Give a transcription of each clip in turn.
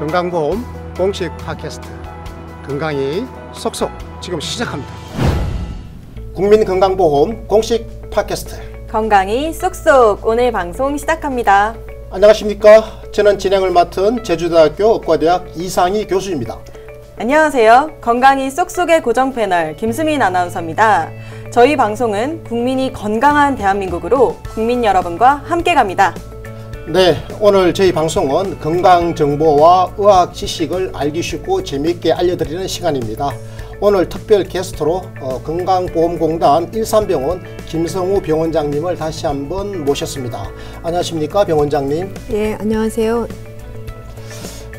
건강보험 공식 팟캐스트 건강이 쏙쏙 지금 시작합니다. 국민건강보험 공식 팟캐스트 건강이 쏙쏙 오늘 방송 시작합니다. 안녕하십니까? 저는 진행을 맡은 제주대학교 의과대학 이상희 교수입니다. 안녕하세요. 건강이 쏙쏙의 고정 패널 김수민 아나운서입니다. 저희 방송은 국민이 건강한 대한민국으로 국민 여러분과 함께 갑니다. 네, 오늘 저희 방송은 건강정보와 의학 지식을 알기 쉽고 재미있게 알려드리는 시간입니다. 오늘 특별 게스트로 건강보험공단 일산병원 김성우 병원장님을 다시 한번 모셨습니다. 안녕하십니까, 병원장님? 네, 안녕하세요.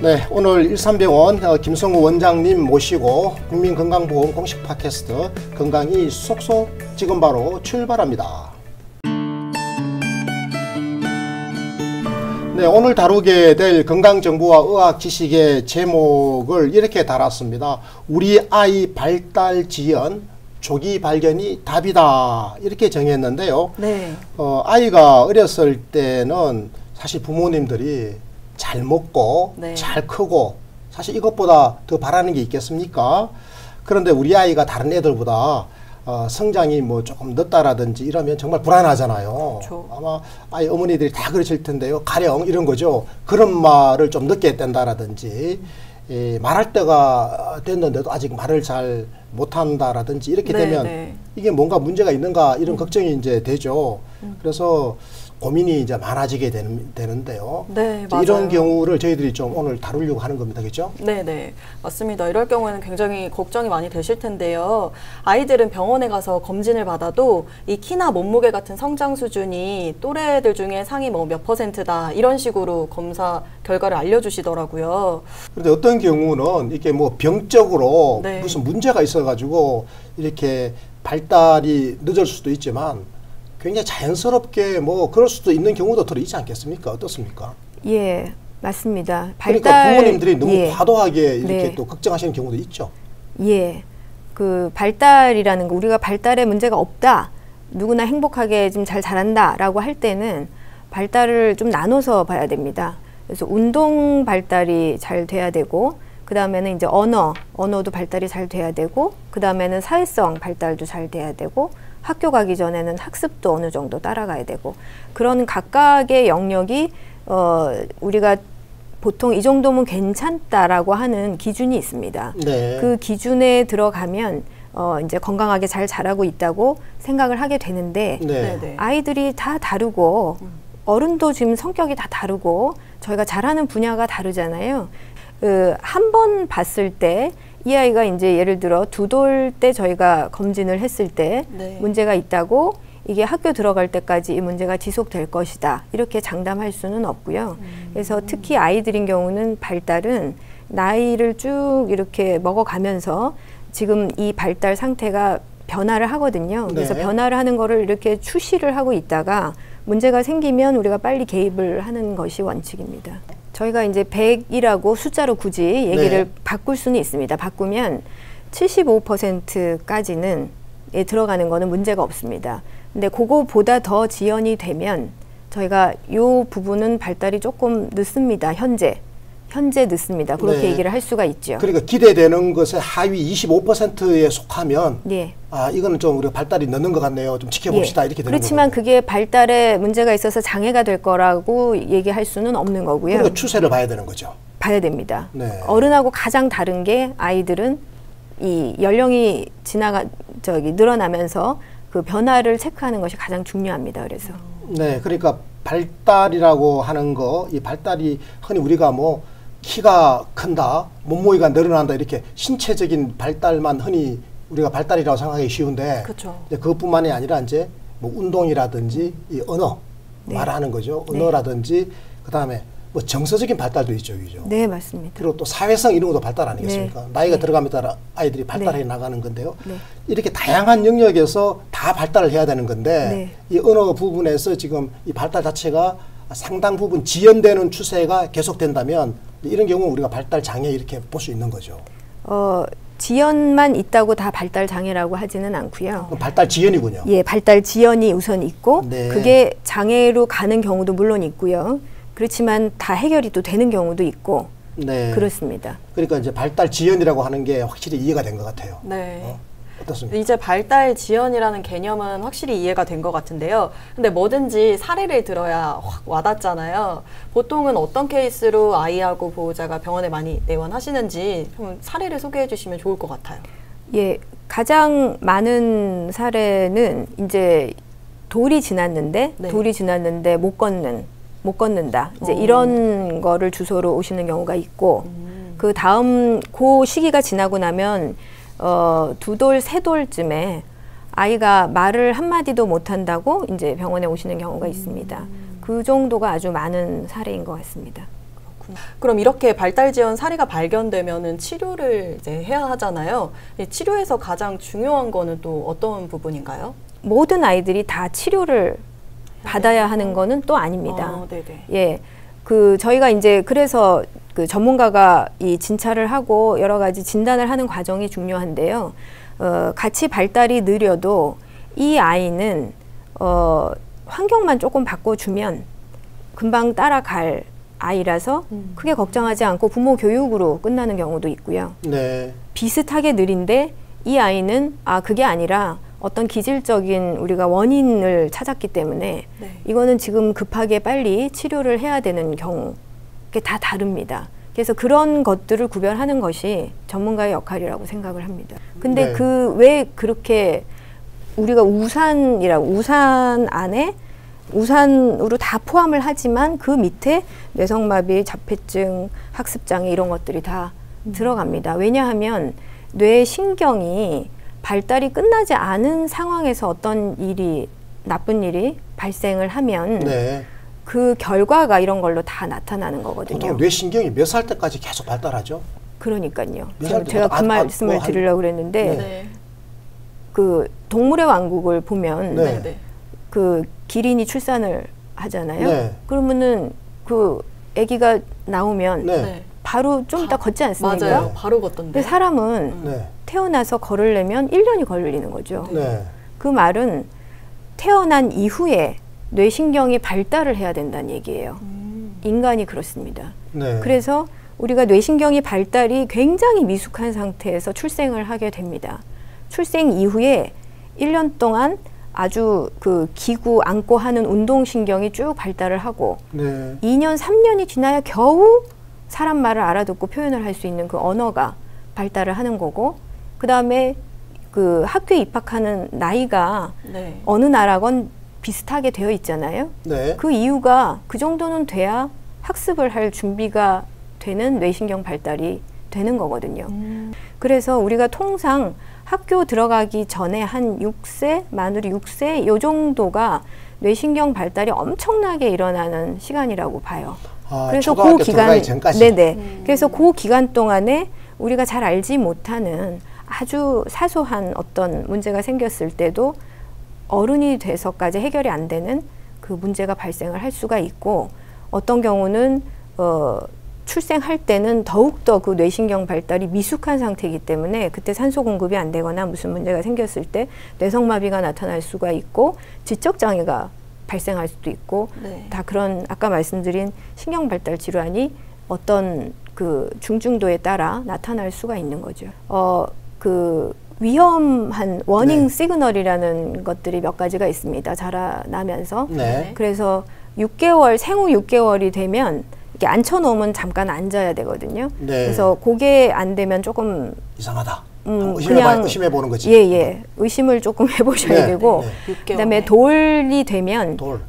네, 오늘 일산병원 김성우 원장님 모시고 국민건강보험 공식 팟캐스트 건강이 쏙쏙 지금 바로 출발합니다. 네, 오늘 다루게 될 건강정보와 의학 지식의 제목을 이렇게 달았습니다. 우리 아이 발달 지연, 조기 발견이 답이다. 이렇게 정했는데요. 네. 아이가 어렸을 때는 사실 부모님들이 잘 먹고 네. 잘 크고 사실 이것보다 더 바라는 게 있겠습니까? 그런데 우리 아이가 다른 애들보다 성장이 뭐 조금 늦다라든지 이러면 정말 불안하잖아요. 그렇죠. 아마 아이 어머니들이 다 그러실 텐데요. 가령 이런 거죠. 그런 말을 좀 늦게 뗀다라든지 말할 때가 됐는데도 아직 말을 잘 못한다라든지 이렇게 되면 이게 뭔가 문제가 있는가 이런 걱정이 이제 되죠. 그래서 고민이 이제 많아지게 되는데요. 네, 맞아요. 이런 경우를 저희들이 좀 오늘 다루려고 하는 겁니다. 그렇죠? 네, 맞습니다. 이럴 경우에는 굉장히 걱정이 많이 되실 텐데요. 아이들은 병원에 가서 검진을 받아도 이 키나 몸무게 같은 성장 수준이 또래들 중에 상위 뭐 몇 %다 이런 식으로 검사 결과를 알려주시더라고요. 그런데 어떤 경우는 이게 뭐 병적으로 네. 무슨 문제가 있어가지고 이렇게 발달이 늦을 수도 있지만 굉장히 자연스럽게 뭐 그럴 수도 있는 경우도 들어 있지 않겠습니까? 어떻습니까? 예, 맞습니다. 그러니까 부모님들이 너무 과도하게 이렇게 네. 또 걱정하시는 경우도 있죠. 예, 그 발달이라는 거 우리가 발달에 문제가 없다, 누구나 행복하게 좀 잘 자란다라고 할 때는 발달을 좀 나눠서 봐야 됩니다. 그래서 운동 발달이 잘 돼야 되고, 그 다음에는 이제 언어도 발달이 잘 돼야 되고, 그 다음에는 사회성 발달도 잘 돼야 되고, 학교 가기 전에는 학습도 어느 정도 따라가야 되고, 그런 각각의 영역이 우리가 보통 이 정도면 괜찮다라고 하는 기준이 있습니다. 네. 그 기준에 들어가면 이제 건강하게 잘 자라고 있다고 생각을 하게 되는데, 네. 아이들이 다 다르고 어른도 지금 성격이 다 다르고 저희가 잘하는 분야가 다르잖아요. 한 번 봤을 때 이 아이가 이제 예를 들어 2돌 때 저희가 검진을 했을 때 문제가 있다고 이게 학교 들어갈 때까지 이 문제가 지속될 것이다 이렇게 장담할 수는 없고요. 그래서 특히 아이들인 경우는 발달은 나이를 쭉 이렇게 먹어가면서 지금 이 발달 상태가 변화를 하거든요. 그래서 변화를 하는 거를 이렇게 추시를 하고 있다가 문제가 생기면 우리가 빨리 개입을 하는 것이 원칙입니다. 저희가 이제 100이라고 숫자로 굳이 얘기를 바꿀 수는 있습니다. 바꾸면 75%까지는 들어가는 거는 문제가 없습니다. 근데 그거보다 더 지연이 되면 저희가 요 부분은 발달이 조금 늦습니다. 현재 늦습니다. 그렇게 얘기를 할 수가 있죠. 그러니까 기대되는 것의 하위 25%에 속하면 이거는 좀 우리가 발달이 늦는 것 같네요. 좀 지켜봅시다. 이렇게 되는 거죠. 그렇지만 그게 발달에 문제가 있어서 장애가 될 거라고 얘기할 수는 없는 거고요. 그러니까 추세를 봐야 되는 거죠. 봐야 됩니다. 어른하고 가장 다른 게 아이들은 이 연령이 늘어나면서 그 변화를 체크하는 것이 가장 중요합니다. 그래서 네, 그러니까 발달이라고 하는 거, 이 발달이 흔히 우리가 뭐 키가 큰다, 몸무게가 늘어난다 이렇게 신체적인 발달만 흔히 우리가 발달이라고 생각하기 쉬운데, 그것뿐만이 아니라 이제 뭐 운동이라든지 이 언어 말하는 거죠. 언어라든지 그 다음에 뭐 정서적인 발달도 있죠, 그죠? 네, 맞습니다. 그리고 또 사회성 이런 것도 발달 아니겠습니까? 나이가 들어가면 따라 아이들이 발달해 나가는 건데요. 이렇게 다양한 영역에서 다 발달을 해야 되는 건데 이 언어 부분에서 지금 이 발달 자체가 상당 부분 지연되는 추세가 계속된다면 이런 경우는 우리가 발달 장애 이렇게 볼 수 있는 거죠. 지연만 있다고 다 발달 장애라고 하지는 않고요. 그럼 발달 지연이군요. 예, 발달 지연이 우선 있고 그게 장애로 가는 경우도 물론 있고요. 그렇지만 다 해결이 또 되는 경우도 있고 네. 그렇습니다. 그러니까 이제 발달 지연이라고 하는 게 확실히 이해가 된 것 같아요. 네. 어떻습니까? 이제 발달 지연이라는 개념은 확실히 이해가 된 것 같은데요. 근데 뭐든지 사례를 들어야 확 와닿잖아요. 보통은 어떤 케이스로 아이하고 보호자가 병원에 많이 내원하시는지 한번 사례를 소개해 주시면 좋을 것 같아요. 예, 가장 많은 사례는 이제 돌이 지났는데 네. 돌이 지났는데 못 걷는다. 이제 이런 거를 주소로 오시는 경우가 있고 그 다음 그 시기가 지나고 나면 2돌, 3돌쯤에 아이가 말을 한마디도 못한다고 이제 병원에 오시는 경우가 있습니다. 그 정도가 아주 많은 사례인 것 같습니다. 그럼 이렇게 발달 지연 사례가 발견되면은 치료를 이제 해야 하잖아요. 이 치료에서 가장 중요한 거는 또 어떤 부분인가요? 모든 아이들이 다 치료를 받아야 하는 거는 또 아닙니다. 네네. 예. 저희가 이제 그래서 그 전문가가 이 진찰을 하고 여러 가지 진단을 하는 과정이 중요한데요. 같이 발달이 느려도 이 아이는 환경만 조금 바꿔주면 금방 따라갈 아이라서 크게 걱정하지 않고 부모 교육으로 끝나는 경우도 있고요. 네. 비슷하게 느린데 이 아이는 그게 아니라 어떤 기질적인 우리가 원인을 찾았기 때문에 네. 이거는 지금 급하게 빨리 치료를 해야 되는 경우 그게 다 다릅니다. 그래서 그런 것들을 구별하는 것이 전문가의 역할이라고 생각을 합니다. 근데 네. 왜 그렇게 우리가 우산 안에 우산으로 다 포함을 하지만 그 밑에 뇌성마비, 자폐증, 학습장애 이런 것들이 다 들어갑니다. 왜냐하면 뇌 신경이 발달이 끝나지 않은 상황에서 어떤 나쁜 일이 발생을 하면 네. 그 결과가 이런 걸로 다 나타나는 거거든요. 보통 뇌신경이 몇 살 때까지 계속 발달하죠? 그러니까요. 몇 살 제가 때부터? 그 말씀을 드리려고 그랬는데 네. 그 동물의 왕국을 보면 네. 네. 그 기린이 출산을 하잖아요. 네. 그러면은 그 아기가 나오면 네. 네. 바로 좀 이따 걷지 않습니까? 맞아요. 네. 바로 걷던데. 근데 사람은 네. 태어나서 걸으려면 1년이 걸리는 거죠. 네. 그 말은 태어난 이후에 뇌신경이 발달을 해야 된다는 얘기예요. 인간이 그렇습니다. 네. 그래서 우리가 뇌신경이 발달이 굉장히 미숙한 상태에서 출생을 하게 됩니다. 출생 이후에 1년 동안 아주 그 기구 안고 하는 운동신경이 쭉 발달을 하고 네. 2년, 3년이 지나야 겨우 사람 말을 알아듣고 표현을 할 수 있는 그 언어가 발달을 하는 거고 그 다음에 그 학교에 입학하는 나이가 네. 어느 나라건 비슷하게 되어 있잖아요. 네. 그 이유가 그 정도는 돼야 학습을 할 준비가 되는 뇌신경 발달이 되는 거거든요. 그래서 우리가 통상 학교 들어가기 전에 한 6세, 만으로 6세 요 정도가 뇌신경 발달이 엄청나게 일어나는 시간이라고 봐요. 그래서 초등학교 들어가기 전까지. 네네. 그래서 그 기간 동안에 우리가 잘 알지 못하는 아주 사소한 어떤 문제가 생겼을 때도 어른이 돼서까지 해결이 안 되는 그 문제가 발생을 할 수가 있고 어떤 경우는 출생할 때는 더욱더 그 뇌신경 발달이 미숙한 상태이기 때문에 그때 산소 공급이 안 되거나 무슨 문제가 생겼을 때 뇌성마비가 나타날 수가 있고 지적장애가 발생할 수도 있고 네. 다 그런 아까 말씀드린 신경 발달 질환이 어떤 그 중증도에 따라 나타날 수가 있는 거죠. 그 위험한 워닝 네. 시그널이라는 것들이 몇 가지가 있습니다. 자라나면서. 네. 그래서 생후 6개월이 되면 이렇게 앉혀놓으면 잠깐 앉아야 되거든요. 네. 그래서 그게 안 되면 조금 이상하다. 그냥 의심해 보는 거지. 예. 의심을 조금 해보셔야 네, 되고 네. 그다음에 돌이 되면 돌.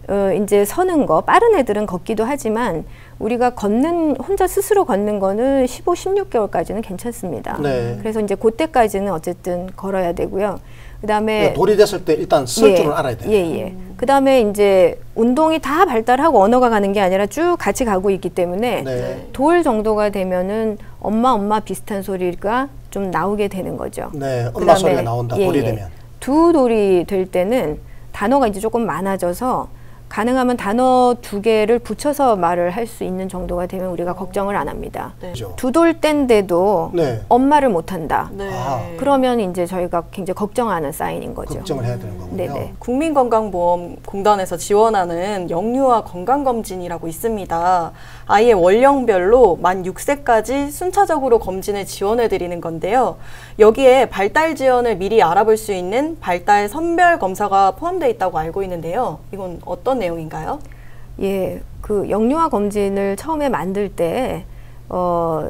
이제 서는 거 빠른 애들은 걷기도 하지만 우리가 혼자 스스로 걷는 거는 15, 16개월까지는 괜찮습니다. 네. 그래서 이제 그때까지는 어쨌든 걸어야 되고요. 그다음에 돌이 됐을 때 일단 쓸 줄은 알아야 돼요. 예. 그다음에 이제 운동이 다 발달하고 언어가 가는 게 아니라 쭉 같이 가고 있기 때문에 네. 돌 정도가 되면은 엄마 비슷한 소리가 좀 나오게 되는 거죠. 네. 엄마 그다음에 소리가 나온다. 돌이 되면. 2돌이 될 때는 단어가 이제 조금 많아져서 가능하면 단어 2개를 붙여서 말을 할 수 있는 정도가 되면 우리가 걱정을 안 합니다. 네. 두 돌 때인데도 네. 엄마를 못한다. 네. 아. 그러면 이제 저희가 굉장히 걱정하는 사인인 거죠. 걱정을 해야 되는 거군요. 네네. 국민건강보험공단에서 지원하는 영유아 건강검진이라고 있습니다. 아이의 원령별로 만 6세까지 순차적으로 검진을 지원해드리는 건데요. 여기에 발달 지연을 미리 알아볼 수 있는 발달 선별 검사가 포함되어 있다고 알고 있는데요. 이건 어떤 내용인가요? 예, 그 영유아 검진을 처음에 만들 때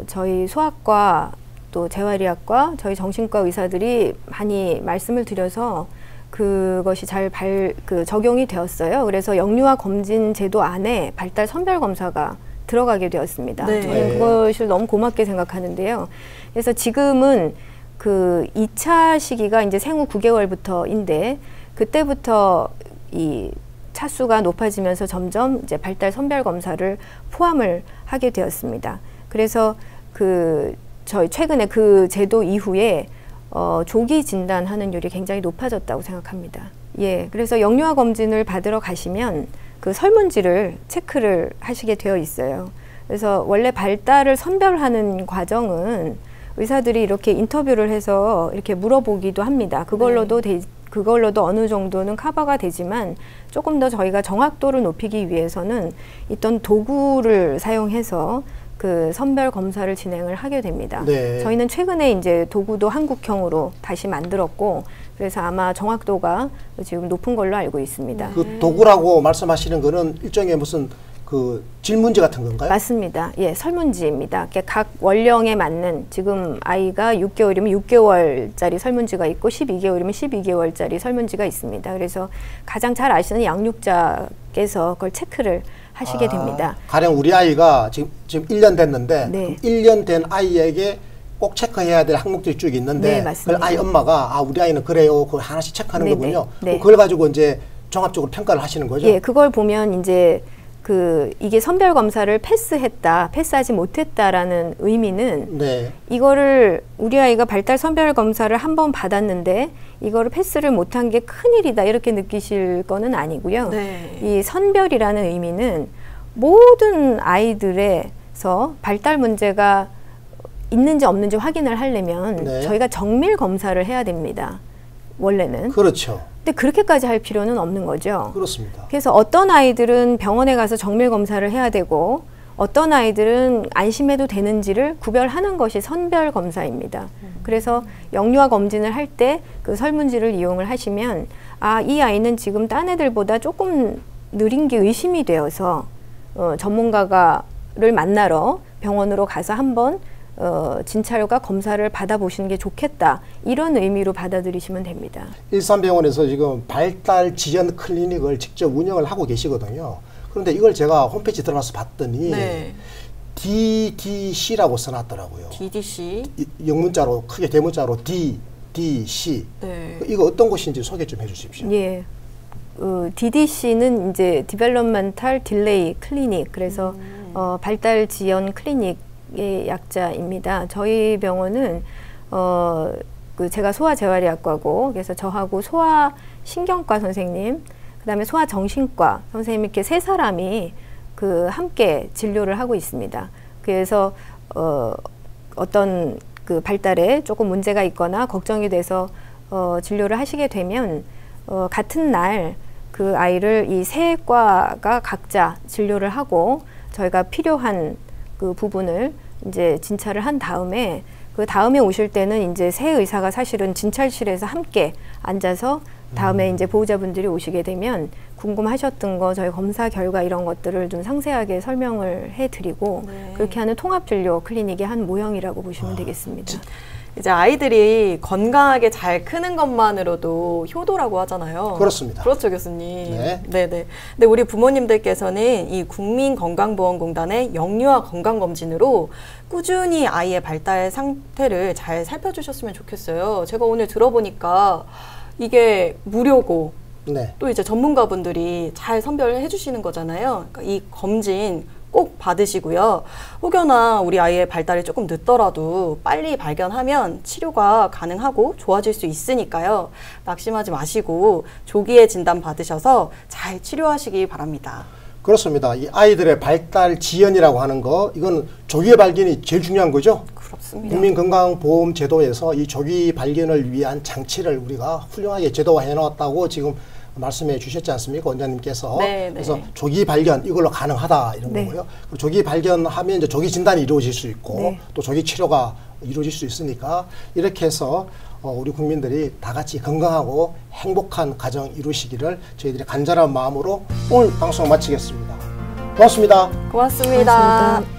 저희 소아과 또 재활의학과 저희 정신과 의사들이 많이 말씀을 드려서 그것이 잘 적용이 되었어요. 그래서 영유아 검진 제도 안에 발달 선별 검사가 들어가게 되었습니다. 네. 저는 그것을 너무 고맙게 생각하는데요. 그래서 지금은 그 2차 시기가 이제 생후 9개월부터인데 그때부터 이 차수가 높아지면서 점점 이제 발달 선별 검사를 포함을 하게 되었습니다. 그래서 저희 최근에 그 제도 이후에 조기 진단 하는율이 굉장히 높아졌다고 생각합니다. 예, 그래서 영유아 검진을 받으러 가시면 그 설문지를 체크를 하시게 되어 있어요. 그래서 원래 발달을 선별하는 과정은 의사들이 이렇게 인터뷰를 해서 이렇게 물어보기도 합니다. 그걸로도 어느 정도는 커버가 되지만 조금 더 저희가 정확도를 높이기 위해서는 어떤 도구를 사용해서 그 선별 검사를 진행을 하게 됩니다. 네. 저희는 최근에 이제 도구도 한국형으로 다시 만들었고 그래서 아마 정확도가 지금 높은 걸로 알고 있습니다. 그 도구라고 말씀하시는 거는 일종의 무슨 그 질문지 같은 건가요? 맞습니다. 예, 설문지입니다. 각 원령에 맞는 지금 아이가 6개월이면 6개월짜리 설문지가 있고 12개월이면 12개월짜리 설문지가 있습니다. 그래서 가장 잘 아시는 양육자께서 그걸 체크를 하시게 됩니다. 가령 우리 아이가 지금 1년 됐는데 네. 1년 된 아이에게 꼭 체크해야 될 항목들이 쭉 있는데 네, 맞습니다. 그걸 아이 엄마가 우리 아이는 그래요. 그걸 하나씩 체크하는 네, 거군요. 네. 그걸 가지고 이제 종합적으로 평가를 하시는 거죠? 예, 그걸 보면 이제 이게 선별 검사를 패스하지 못했다라는 의미는 네. 이거를 우리 아이가 발달 선별 검사를 한 번 받았는데 이거를 패스를 못한 게 큰일이다 이렇게 느끼실 거는 아니고요. 네. 이 선별이라는 의미는 모든 아이들에서 발달 문제가 있는지 없는지 확인을 하려면 네. 저희가 정밀 검사를 해야 됩니다. 원래는. 그렇죠. 근데 그렇게까지 할 필요는 없는 거죠. 그렇습니다. 그래서 어떤 아이들은 병원에 가서 정밀 검사를 해야 되고 어떤 아이들은 안심해도 되는지를 구별하는 것이 선별 검사입니다. 그래서 영유아 검진을 할 때 그 설문지를 이용을 하시면 이 아이는 지금 딴 애들보다 조금 느린 게 의심이 되어서 전문가를 만나러 병원으로 가서 한번 진찰과 검사를 받아보시는 게 좋겠다. 이런 의미로 받아들이시면 됩니다. 일산병원에서 지금 발달 지연 클리닉을 직접 운영을 하고 계시거든요. 그런데 이걸 제가 홈페이지 들어가서 봤더니 네. DDC라고 써놨더라고요. DDC. 영문자로 크게 대문자로 DDC. 네. 이거 어떤 곳인지 소개 좀 해주십시오. 예. DDC는 이제 Developmental Delay Clinic. 그래서 발달 지연 클리닉의 약자입니다. 저희 병원은 제가 소아재활의학과고 그래서 저하고 소아신경과 선생님, 그다음에 소아정신과 선생님 이렇게 세 사람이 함께 진료를 하고 있습니다. 그래서 어떤 발달에 조금 문제가 있거나 걱정이 돼서 진료를 하시게 되면 같은 날 그 아이를 이 세 과가 각자 진료를 하고 저희가 필요한 그 부분을 이제 진찰을 한 다음에 그 다음에 오실 때는 이제 세 의사가 사실은 진찰실에서 함께 앉아서 다음에 이제 보호자분들이 오시게 되면 궁금하셨던 거 저희 검사 결과 이런 것들을 좀 상세하게 설명을 해드리고 네. 그렇게 하는 통합진료 클리닉의 한 모형이라고 보시면 되겠습니다. 이제 아이들이 건강하게 잘 크는 것만으로도 효도라고 하잖아요. 그렇습니다. 그렇죠, 교수님. 네. 네네. 근데 우리 부모님들께서는 이 국민건강보험공단의 영유아 건강검진으로 꾸준히 아이의 발달 상태를 잘 살펴주셨으면 좋겠어요. 제가 오늘 들어보니까 이게 무료고 네. 또 이제 전문가분들이 잘 선별해 주시는 거잖아요. 그러니까 이 검진 꼭 받으시고요. 혹여나 우리 아이의 발달이 조금 늦더라도 빨리 발견하면 치료가 가능하고 좋아질 수 있으니까요. 낙심하지 마시고 조기에 진단 받으셔서 잘 치료하시기 바랍니다. 그렇습니다. 이 아이들의 발달 지연이라고 하는 거, 이건 조기의 발견이 제일 중요한 거죠. 그렇습니다. 국민건강보험제도에서 이 조기 발견을 위한 장치를 우리가 훌륭하게 제도화해 놓았다고 지금 말씀해 주셨지 않습니까, 원장님께서. 네, 그래서 네. 조기 발견 이걸로 가능하다 이런 네. 거고요. 그리고 조기 발견하면 이제 조기 진단이 이루어질 수 있고 네. 또 조기 치료가 이루어질 수 있으니까 이렇게 해서 우리 국민들이 다 같이 건강하고 행복한 가정 이루시기를 저희들이 간절한 마음으로 오늘 방송 마치겠습니다. 고맙습니다. 고맙습니다. 고맙습니다.